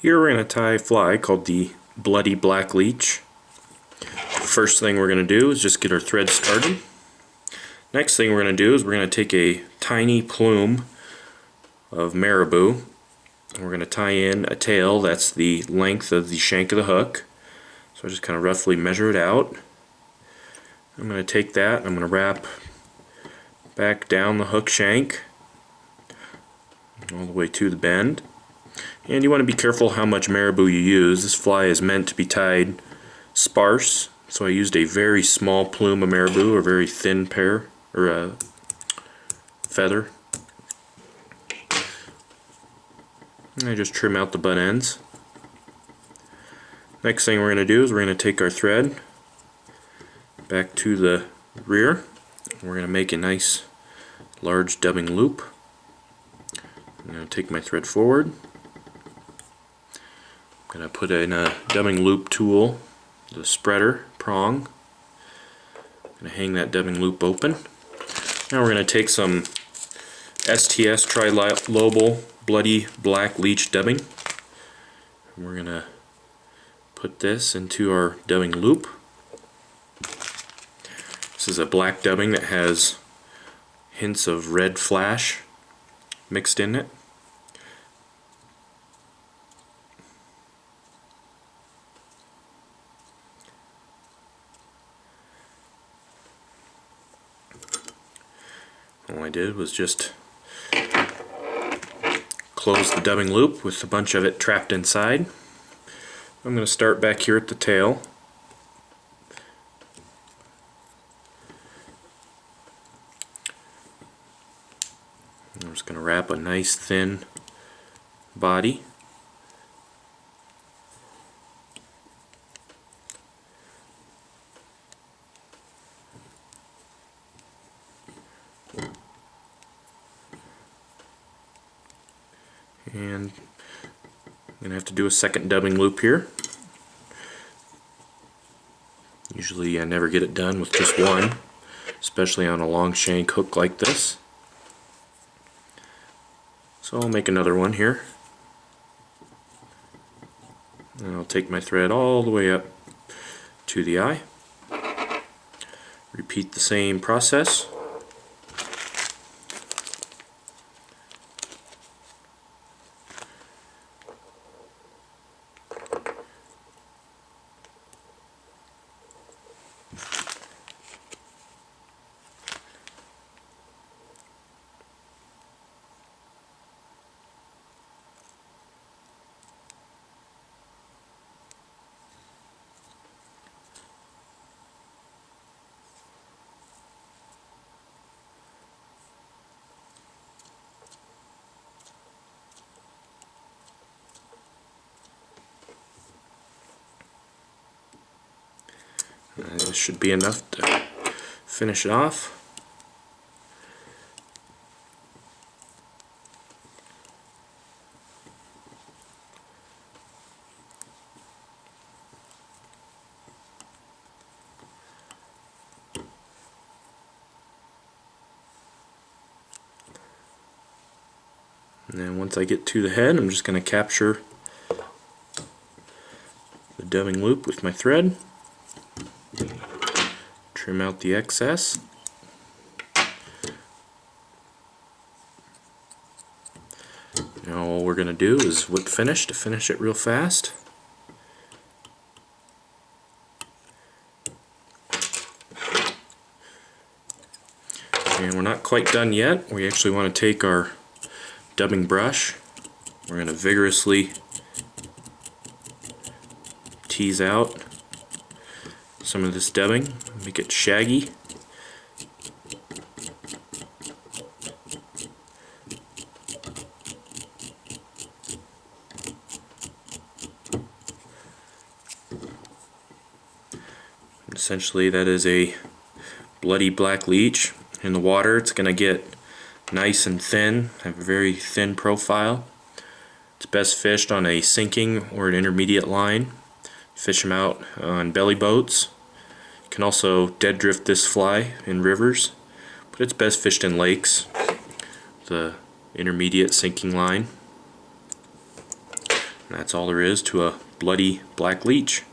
Here we're going to tie a fly called the bloody black leech. First thing we're going to do is just get our thread started. Next thing we're going to do is we're going to take a tiny plume of Marabou. We're going to tie in a tail that's the length of the shank of the hook. So I just kind of roughly measure it out. I'm going to take that and I'm going to wrap back down the hook shank all the way to the bend. And you want to be careful how much Marabou you use. This fly is meant to be tied sparse, so I used a very small plume of Marabou, or very thin pair, or a feather. And I just trim out the butt ends. Next thing we're going to do is we're going to take our thread back to the rear. We're going to make a nice large dubbing loop. I'm going to take my thread forward. I'm going to put in a dubbing loop tool, the spreader prong. I'm going to hang that dubbing loop open. Now we're going to take some STS Trilobal bloody black leech dubbing. And we're going to put this into our dubbing loop. This is a black dubbing that has hints of red flash mixed in it. All I did was just close the dubbing loop with a bunch of it trapped inside. I'm going to start back here at the tail. I'm just going to wrap a nice thin body. And I'm going to have to do a second dubbing loop here. Usually I never get it done with just one, especially on a long shank hook like this. So I'll make another one here. And I'll take my thread all the way up to the eye. Repeat the same process. This should be enough to finish it off. And then once I get to the head, I'm just going to capture the dubbing loop with my thread. Trim out the excess. Now all we're going to do is whip finish to finish it real fast. And we're not quite done yet. We actually want to take our dubbing brush. We're going to vigorously tease out some of this dubbing, make it shaggy. Essentially that is a bloody black leech. In the water it's going to get nice and thin, have a very thin profile. It's best fished on a sinking or an intermediate line. Fish them out on belly boats. You can also dead drift this fly in rivers, but it's best fished in lakes, the intermediate sinking line. That's all there is to a bloody black leech.